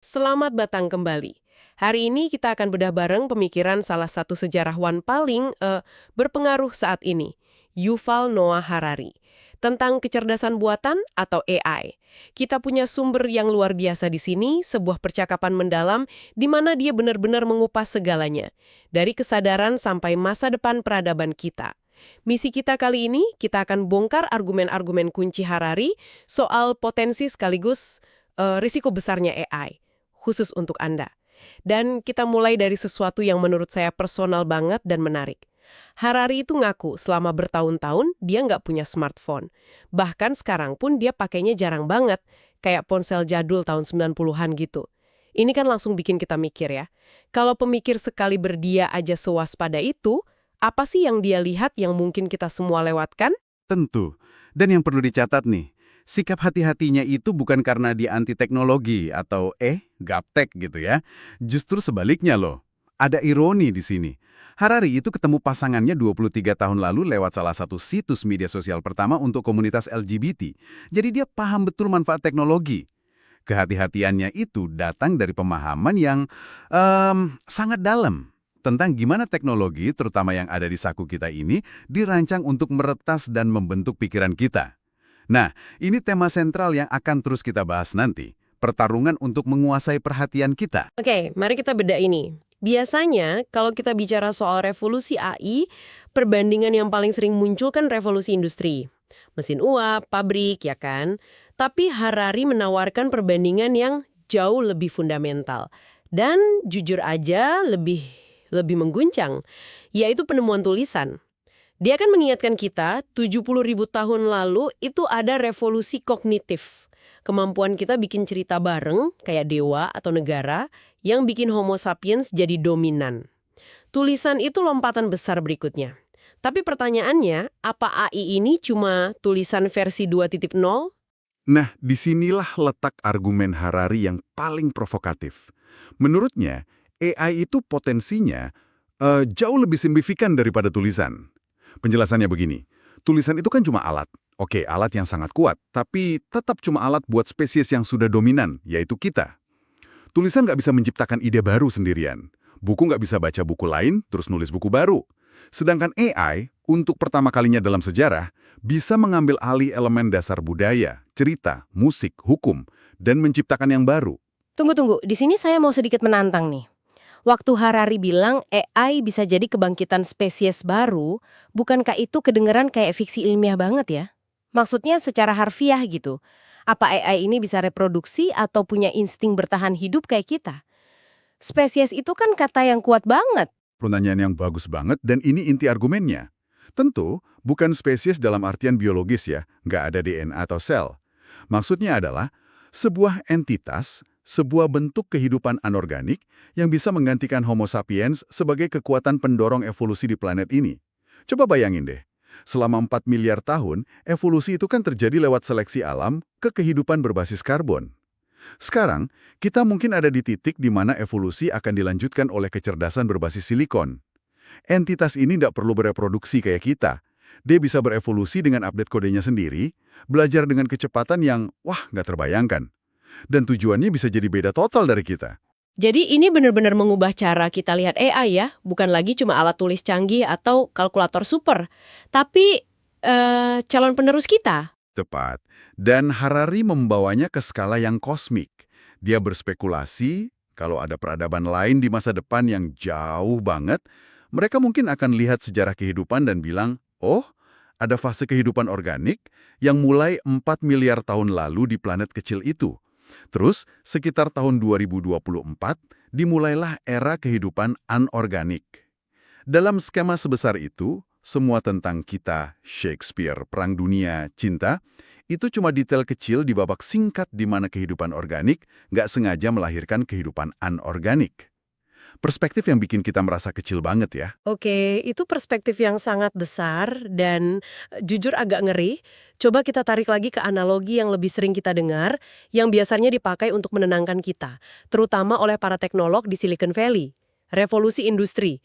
Selamat datang kembali. Hari ini kita akan bedah bareng pemikiran salah satu sejarawan paling berpengaruh saat ini, Yuval Noah Harari, tentang kecerdasan buatan atau AI. Kita punya sumber yang luar biasa di sini, sebuah percakapan mendalam di mana dia benar-benar mengupas segalanya, dari kesadaran sampai masa depan peradaban kita. Misi kita kali ini, kita akan bongkar argumen-argumen kunci Harari soal potensi sekaligus risiko besarnya AI khusus untuk Anda. Dan kita mulai dari sesuatu yang menurut saya personal banget dan menarik. Harari itu ngaku selama bertahun-tahun dia nggak punya smartphone. Bahkan sekarang pun dia pakainya jarang banget, kayak ponsel jadul tahun 90-an gitu. Ini kan langsung bikin kita mikir ya. Kalau pemikir sekali berdia aja sewaspada itu, apa sih yang dia lihat yang mungkin kita semua lewatkan? Tentu. Dan yang perlu dicatat nih, sikap hati-hatinya itu bukan karena dia anti teknologi atau gaptek gitu ya. Justru sebaliknya loh. Ada ironi di sini. Harari itu ketemu pasangannya 23 tahun lalu lewat salah satu situs media sosial pertama untuk komunitas LGBT. Jadi dia paham betul manfaat teknologi. Kehati-hatiannya itu datang dari pemahaman yang sangat dalam tentang gimana teknologi, terutama yang ada di saku kita ini, dirancang untuk meretas dan membentuk pikiran kita. Nah, ini tema sentral yang akan terus kita bahas nanti. Pertarungan untuk menguasai perhatian kita. Oke, mari kita beda ini. Biasanya, kalau kita bicara soal revolusi AI, perbandingan yang paling sering muncul kan revolusi industri. Mesin uap, pabrik, ya kan? Tapi Harari menawarkan perbandingan yang jauh lebih fundamental. Dan jujur aja lebih mengguncang, yaitu penemuan tulisan. Dia kan mengingatkan kita, 70.000 tahun lalu itu ada revolusi kognitif. Kemampuan kita bikin cerita bareng, kayak dewa atau negara, yang bikin Homo sapiens jadi dominan. Tulisan itu lompatan besar berikutnya. Tapi pertanyaannya, apa AI ini cuma tulisan versi 2.0? Nah, disinilah letak argumen Harari yang paling provokatif. Menurutnya, AI itu potensinya jauh lebih signifikan daripada tulisan. Penjelasannya begini, tulisan itu kan cuma alat. Oke, alat yang sangat kuat, tapi tetap cuma alat buat spesies yang sudah dominan, yaitu kita. Tulisan nggak bisa menciptakan ide baru sendirian. Buku nggak bisa baca buku lain, terus nulis buku baru. Sedangkan AI, untuk pertama kalinya dalam sejarah, bisa mengambil alih elemen dasar budaya, cerita, musik, hukum, dan menciptakan yang baru. Tunggu, di sini saya mau sedikit menantang nih. Waktu Harari bilang AI bisa jadi kebangkitan spesies baru, bukankah itu kedengeran kayak fiksi ilmiah banget ya? Maksudnya secara harfiah gitu. Apa AI ini bisa reproduksi atau punya insting bertahan hidup kayak kita? Spesies itu kan kata yang kuat banget. Pertanyaan yang bagus banget, dan ini inti argumennya. Tentu, bukan spesies dalam artian biologis ya, nggak ada DNA atau sel. Maksudnya adalah sebuah entitas, sebuah bentuk kehidupan anorganik yang bisa menggantikan Homo sapiens sebagai kekuatan pendorong evolusi di planet ini. Coba bayangin deh, selama 4 miliar tahun, evolusi itu kan terjadi lewat seleksi alam ke kehidupan berbasis karbon. Sekarang, kita mungkin ada di titik di mana evolusi akan dilanjutkan oleh kecerdasan berbasis silikon. Entitas ini tidak perlu bereproduksi kayak kita. Dia bisa berevolusi dengan update kodenya sendiri, belajar dengan kecepatan yang, nggak terbayangkan. Dan tujuannya bisa jadi beda total dari kita. Jadi ini benar-benar mengubah cara kita lihat AI ya, bukan lagi cuma alat tulis canggih atau kalkulator super, tapi calon penerus kita. Tepat. Dan Harari membawanya ke skala yang kosmik. Dia berspekulasi, kalau ada peradaban lain di masa depan yang jauh banget, mereka mungkin akan lihat sejarah kehidupan dan bilang, oh, ada fase kehidupan organik yang mulai 4 miliar tahun lalu di planet kecil itu. Terus, sekitar tahun 2024, dimulailah era kehidupan anorganik. Dalam skema sebesar itu, semua tentang kita, Shakespeare, Perang Dunia, cinta, itu cuma detail kecil di babak singkat di mana kehidupan organik nggak sengaja melahirkan kehidupan anorganik. Perspektif yang bikin kita merasa kecil banget ya. Oke, itu perspektif yang sangat besar dan jujur agak ngeri. Coba kita tarik lagi ke analogi yang lebih sering kita dengar, yang biasanya dipakai untuk menenangkan kita, terutama oleh para teknolog di Silicon Valley. Revolusi industri.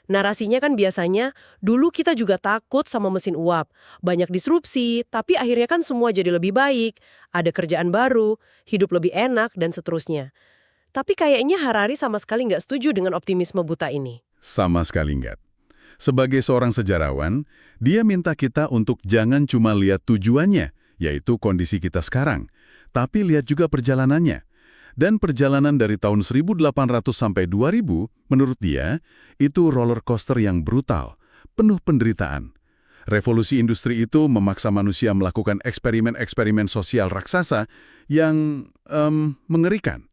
Narasinya kan biasanya, dulu kita juga takut sama mesin uap. Banyak disrupsi, tapi akhirnya kan semua jadi lebih baik. Ada kerjaan baru, hidup lebih enak, dan seterusnya. Tapi kayaknya Harari sama sekali nggak setuju dengan optimisme buta ini. Sama sekali enggak. Sebagai seorang sejarawan, dia minta kita untuk jangan cuma lihat tujuannya, yaitu kondisi kita sekarang, tapi lihat juga perjalanannya. Dan perjalanan dari tahun 1800 sampai 2000, menurut dia, itu roller coaster yang brutal, penuh penderitaan. Revolusi industri itu memaksa manusia melakukan eksperimen-eksperimen sosial raksasa yang mengerikan.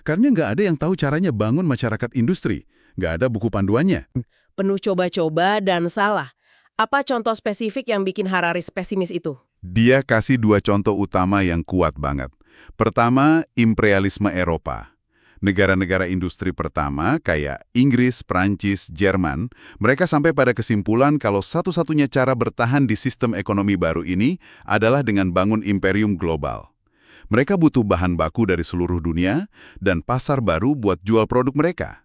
Karena nggak ada yang tahu caranya bangun masyarakat industri, nggak ada buku panduannya. Penuh coba-coba dan salah. Apa contoh spesifik yang bikin Harari pesimis itu? Dia kasih dua contoh utama yang kuat banget. Pertama, imperialisme Eropa. Negara-negara industri pertama kayak Inggris, Prancis, Jerman, mereka sampai pada kesimpulan kalau satu-satunya cara bertahan di sistem ekonomi baru ini adalah dengan bangun imperium global. Mereka butuh bahan baku dari seluruh dunia dan pasar baru buat jual produk mereka.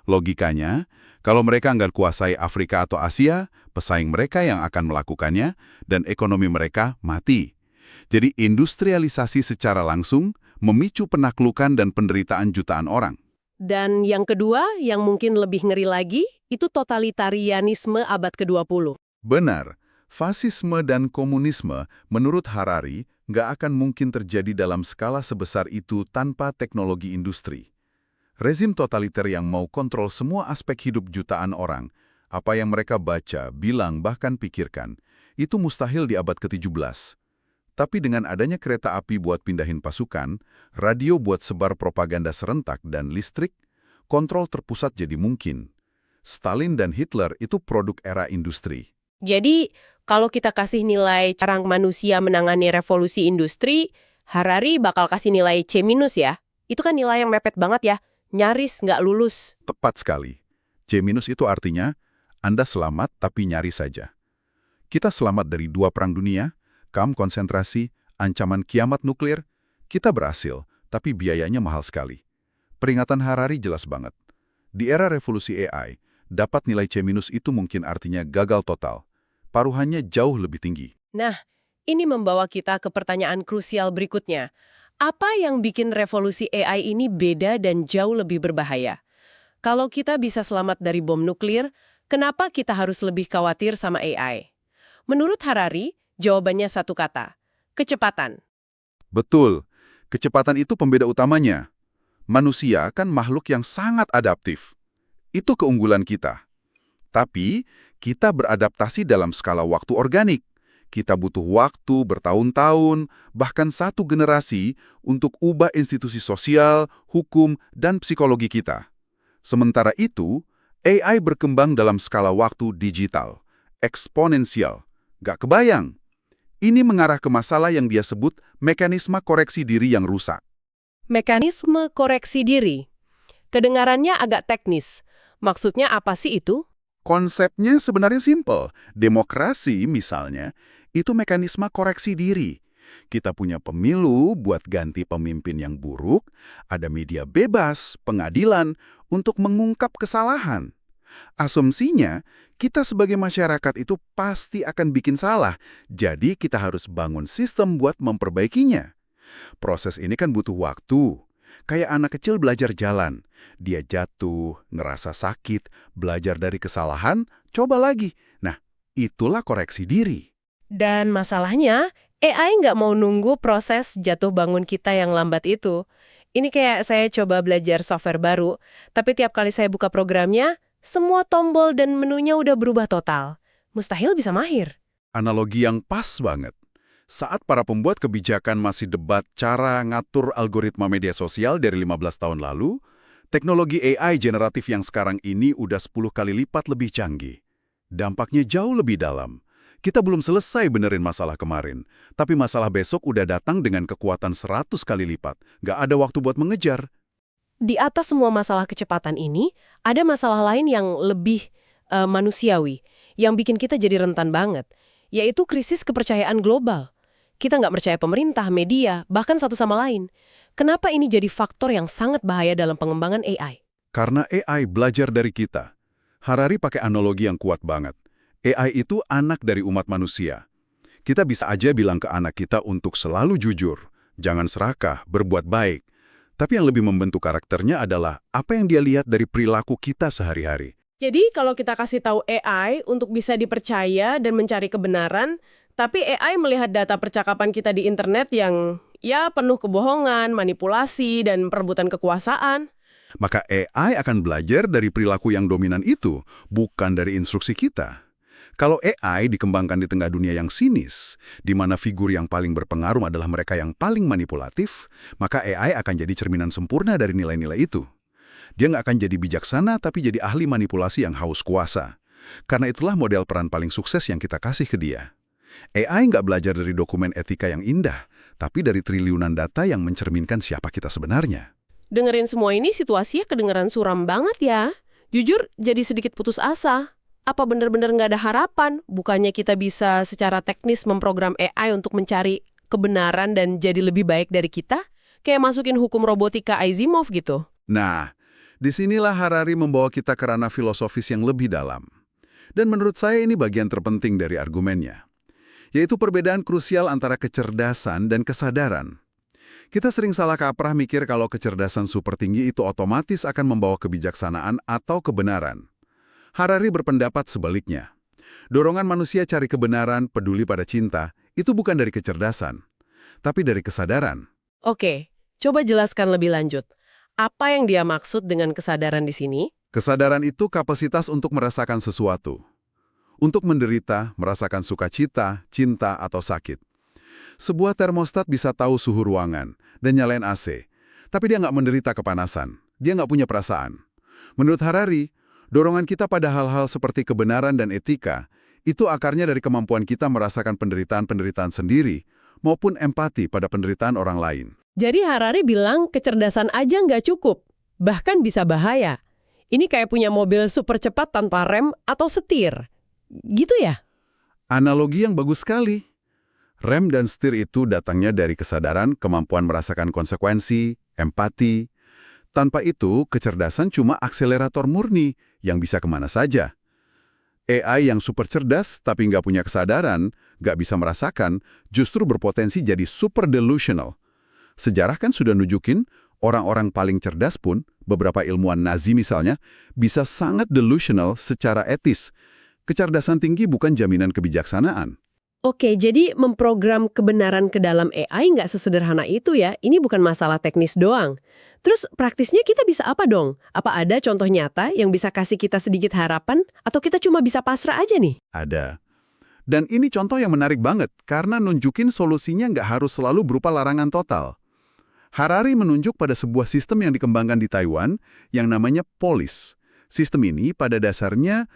Logikanya, kalau mereka nggak kuasai Afrika atau Asia, pesaing mereka yang akan melakukannya dan ekonomi mereka mati. Jadi industrialisasi secara langsung memicu penaklukan dan penderitaan jutaan orang. Dan yang kedua, yang mungkin lebih ngeri lagi, itu totalitarianisme abad ke-20. Benar, fasisme dan komunisme menurut Harari nggak akan mungkin terjadi dalam skala sebesar itu tanpa teknologi industri. Rezim totaliter yang mau kontrol semua aspek hidup jutaan orang, apa yang mereka baca, bilang, bahkan pikirkan, itu mustahil di abad ke-17. Tapi dengan adanya kereta api buat pindahin pasukan, radio buat sebar propaganda serentak dan listrik, kontrol terpusat jadi mungkin. Stalin dan Hitler itu produk era industri. Jadi, kalau kita kasih nilai cara manusia menangani revolusi industri, Harari bakal kasih nilai C- ya? Itu kan nilai yang mepet banget ya, nyaris nggak lulus. Tepat sekali. C- itu artinya, Anda selamat tapi nyaris saja. Kita selamat dari 2 perang dunia, kamp konsentrasi, ancaman kiamat nuklir, kita berhasil, tapi biayanya mahal sekali. Peringatan Harari jelas banget. Di era revolusi AI, dapat nilai C- itu mungkin artinya gagal total. Paruhannya jauh lebih tinggi. Nah, ini membawa kita ke pertanyaan krusial berikutnya. Apa yang bikin revolusi AI ini beda dan jauh lebih berbahaya? Kalau kita bisa selamat dari bom nuklir, kenapa kita harus lebih khawatir sama AI? Menurut Harari, jawabannya satu kata, kecepatan. Betul, kecepatan itu pembeda utamanya. Manusia kan makhluk yang sangat adaptif. Itu keunggulan kita. Tapi, kita beradaptasi dalam skala waktu organik. Kita butuh waktu bertahun-tahun, bahkan 1 generasi untuk ubah institusi sosial, hukum, dan psikologi kita. Sementara itu, AI berkembang dalam skala waktu digital, eksponensial. Gak kebayang. Ini mengarah ke masalah yang dia sebut mekanisme koreksi diri yang rusak. Mekanisme koreksi diri. Kedengarannya agak teknis. Maksudnya apa sih itu? Konsepnya sebenarnya simpel. Demokrasi, misalnya, itu mekanisme koreksi diri. Kita punya pemilu buat ganti pemimpin yang buruk, ada media bebas, pengadilan, untuk mengungkap kesalahan. Asumsinya, kita sebagai masyarakat itu pasti akan bikin salah, jadi kita harus bangun sistem buat memperbaikinya. Proses ini kan butuh waktu. Kayak anak kecil belajar jalan. Dia jatuh, ngerasa sakit, belajar dari kesalahan, coba lagi. Nah, itulah koreksi diri. Dan masalahnya, AI nggak mau nunggu proses jatuh bangun kita yang lambat itu. Ini kayak saya coba belajar software baru, tapi tiap kali saya buka programnya, semua tombol dan menunya udah berubah total. Mustahil bisa mahir. Analogi yang pas banget. Saat para pembuat kebijakan masih debat cara ngatur algoritma media sosial dari 15 tahun lalu, teknologi AI generatif yang sekarang ini udah 10 kali lipat lebih canggih. Dampaknya jauh lebih dalam. Kita belum selesai benerin masalah kemarin, tapi masalah besok udah datang dengan kekuatan 100 kali lipat. Nggak ada waktu buat mengejar. Di atas semua masalah kecepatan ini, ada masalah lain yang lebih manusiawi, yang bikin kita jadi rentan banget, yaitu krisis kepercayaan global. Kita nggak percaya pemerintah, media, bahkan satu sama lain. Kenapa ini jadi faktor yang sangat bahaya dalam pengembangan AI? Karena AI belajar dari kita. Harari pakai analogi yang kuat banget. AI itu anak dari umat manusia. Kita bisa aja bilang ke anak kita untuk selalu jujur, jangan serakah, berbuat baik. Tapi yang lebih membentuk karakternya adalah apa yang dia lihat dari perilaku kita sehari-hari. Jadi kalau kita kasih tahu AI untuk bisa dipercaya dan mencari kebenaran, tapi AI melihat data percakapan kita di internet yang ya penuh kebohongan, manipulasi, dan perebutan kekuasaan. Maka AI akan belajar dari perilaku yang dominan itu, bukan dari instruksi kita. Kalau AI dikembangkan di tengah dunia yang sinis, di mana figur yang paling berpengaruh adalah mereka yang paling manipulatif, maka AI akan jadi cerminan sempurna dari nilai-nilai itu. Dia nggak akan jadi bijaksana, tapi jadi ahli manipulasi yang haus kuasa. Karena itulah model peran paling sukses yang kita kasih ke dia. AI nggak belajar dari dokumen etika yang indah, tapi dari triliunan data yang mencerminkan siapa kita sebenarnya. Dengerin semua ini situasinya kedengeran suram banget ya. Jujur jadi sedikit putus asa. Apa benar-benar nggak ada harapan? Bukannya kita bisa secara teknis memprogram AI untuk mencari kebenaran dan jadi lebih baik dari kita? Kayak masukin hukum robotika Asimov gitu. Nah, disinilah Harari membawa kita ke ranah filosofis yang lebih dalam. Dan menurut saya ini bagian terpenting dari argumennya. Yaitu perbedaan krusial antara kecerdasan dan kesadaran. Kita sering salah kaprah mikir kalau kecerdasan super tinggi itu otomatis akan membawa kebijaksanaan atau kebenaran. Harari berpendapat sebaliknya. Dorongan manusia cari kebenaran, peduli pada cinta, itu bukan dari kecerdasan, tapi dari kesadaran. Oke, coba jelaskan lebih lanjut. Apa yang dia maksud dengan kesadaran di sini? Kesadaran itu kapasitas untuk merasakan sesuatu. Untuk menderita, merasakan sukacita, cinta, atau sakit. Sebuah termostat bisa tahu suhu ruangan dan nyalain AC, tapi dia nggak menderita kepanasan. Dia nggak punya perasaan. Menurut Harari, dorongan kita pada hal-hal seperti kebenaran dan etika, itu akarnya dari kemampuan kita merasakan penderitaan-penderitaan sendiri, maupun empati pada penderitaan orang lain. Jadi Harari bilang kecerdasan aja nggak cukup, bahkan bisa bahaya. Ini kayak punya mobil super cepat tanpa rem atau setir. Gitu ya? Analogi yang bagus sekali. Rem dan setir itu datangnya dari kesadaran, kemampuan merasakan konsekuensi, empati. Tanpa itu, kecerdasan cuma akselerator murni yang bisa kemana saja. AI yang super cerdas tapi nggak punya kesadaran, nggak bisa merasakan, justru berpotensi jadi super delusional. Sejarah kan sudah nunjukin, orang-orang paling cerdas pun, beberapa ilmuwan Nazi misalnya, bisa sangat delusional secara etis. Kecerdasan tinggi bukan jaminan kebijaksanaan. Oke, jadi memprogram kebenaran ke dalam AI nggak sesederhana itu ya. Ini bukan masalah teknis doang. Terus praktisnya kita bisa apa dong? Apa ada contoh nyata yang bisa kasih kita sedikit harapan? Atau kita cuma bisa pasrah aja nih? Ada. Dan ini contoh yang menarik banget, karena nunjukin solusinya nggak harus selalu berupa larangan total. Harari menunjuk pada sebuah sistem yang dikembangkan di Taiwan yang namanya POLIS. Sistem ini pada dasarnya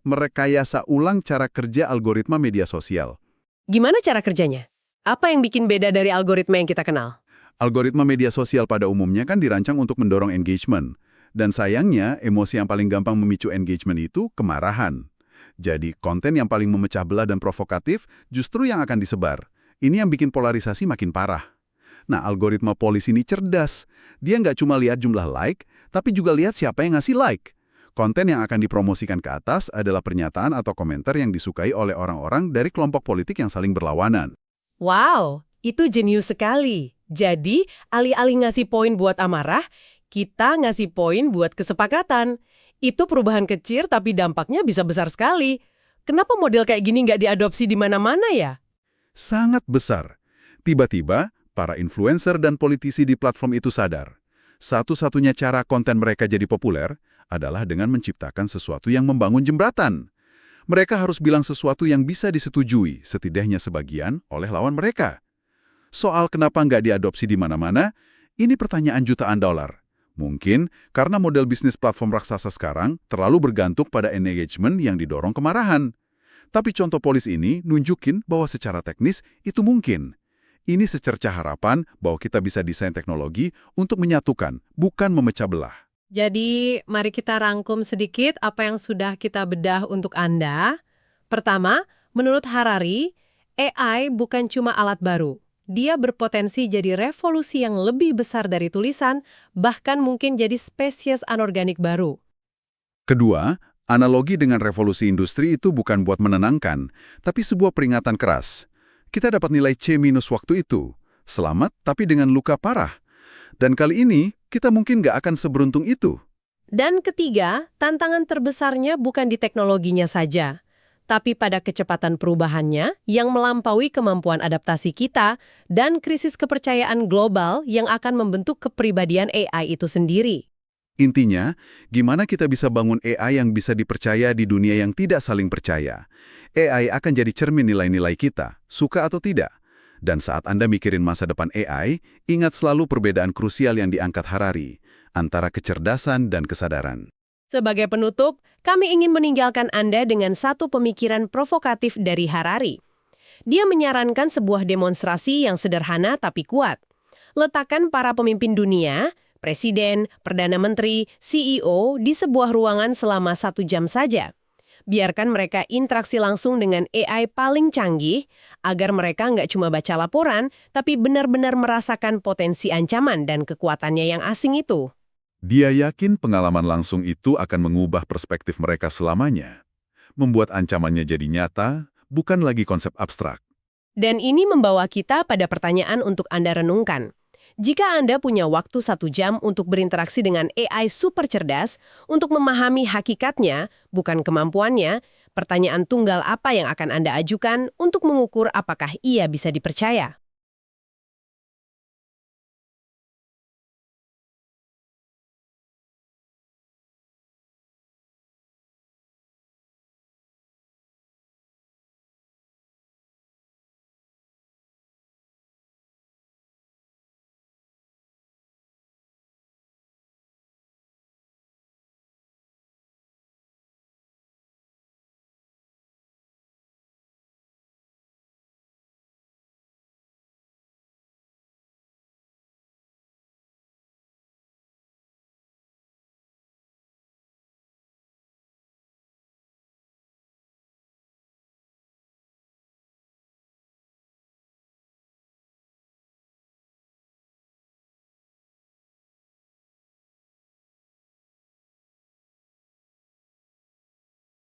merekayasa ulang cara kerja algoritma media sosial. Gimana cara kerjanya? Apa yang bikin beda dari algoritma yang kita kenal? Algoritma media sosial pada umumnya kan dirancang untuk mendorong engagement. Dan sayangnya, emosi yang paling gampang memicu engagement itu kemarahan. Jadi, konten yang paling memecah belah dan provokatif justru yang akan disebar. Ini yang bikin polarisasi makin parah. Nah, algoritma POLIS ini cerdas. Dia nggak cuma lihat jumlah like, tapi juga lihat siapa yang ngasih like. Konten yang akan dipromosikan ke atas adalah pernyataan atau komentar yang disukai oleh orang-orang dari kelompok politik yang saling berlawanan. Wow, itu jenius sekali. Jadi, alih-alih ngasih poin buat amarah, kita ngasih poin buat kesepakatan. Itu perubahan kecil tapi dampaknya bisa besar sekali. Kenapa model kayak gini nggak diadopsi di mana-mana ya? Sangat besar. Tiba-tiba, para influencer dan politisi di platform itu sadar. Satu-satunya cara konten mereka jadi populer adalah dengan menciptakan sesuatu yang membangun jembatan. Mereka harus bilang sesuatu yang bisa disetujui, setidaknya sebagian, oleh lawan mereka. Soal kenapa nggak diadopsi di mana-mana, ini pertanyaan jutaan dolar. Mungkin karena model bisnis platform raksasa sekarang terlalu bergantung pada engagement yang didorong kemarahan. Tapi contoh POLIS ini nunjukin bahwa secara teknis itu mungkin. Ini secercah harapan bahwa kita bisa desain teknologi untuk menyatukan, bukan memecah belah. Jadi, mari kita rangkum sedikit apa yang sudah kita bedah untuk Anda. Pertama, menurut Harari, AI bukan cuma alat baru. Dia berpotensi jadi revolusi yang lebih besar dari tulisan, bahkan mungkin jadi spesies anorganik baru. Kedua, analogi dengan revolusi industri itu bukan buat menenangkan, tapi sebuah peringatan keras. Kita dapat nilai C- waktu itu. Selamat, tapi dengan luka parah. Dan kali ini, kita mungkin nggak akan seberuntung itu. Dan ketiga, tantangan terbesarnya bukan di teknologinya saja, tapi pada kecepatan perubahannya yang melampaui kemampuan adaptasi kita dan krisis kepercayaan global yang akan membentuk kepribadian AI itu sendiri. Intinya, gimana kita bisa bangun AI yang bisa dipercaya di dunia yang tidak saling percaya? AI akan jadi cermin nilai-nilai kita, suka atau tidak. Dan saat Anda mikirin masa depan AI, ingat selalu perbedaan krusial yang diangkat Harari, antara kecerdasan dan kesadaran. Sebagai penutup, kami ingin meninggalkan Anda dengan satu pemikiran provokatif dari Harari. Dia menyarankan sebuah demonstrasi yang sederhana tapi kuat. Letakkan para pemimpin dunia, presiden, perdana menteri, CEO di sebuah ruangan selama 1 jam saja. Biarkan mereka interaksi langsung dengan AI paling canggih, agar mereka nggak cuma baca laporan, tapi benar-benar merasakan potensi ancaman dan kekuatannya yang asing itu. Dia yakin pengalaman langsung itu akan mengubah perspektif mereka selamanya. Membuat ancamannya jadi nyata, bukan lagi konsep abstrak. Dan ini membawa kita pada pertanyaan untuk Anda renungkan. Jika Anda punya waktu 1 jam untuk berinteraksi dengan AI super cerdas, untuk memahami hakikatnya, bukan kemampuannya, pertanyaan tunggal apa yang akan Anda ajukan untuk mengukur apakah ia bisa dipercaya?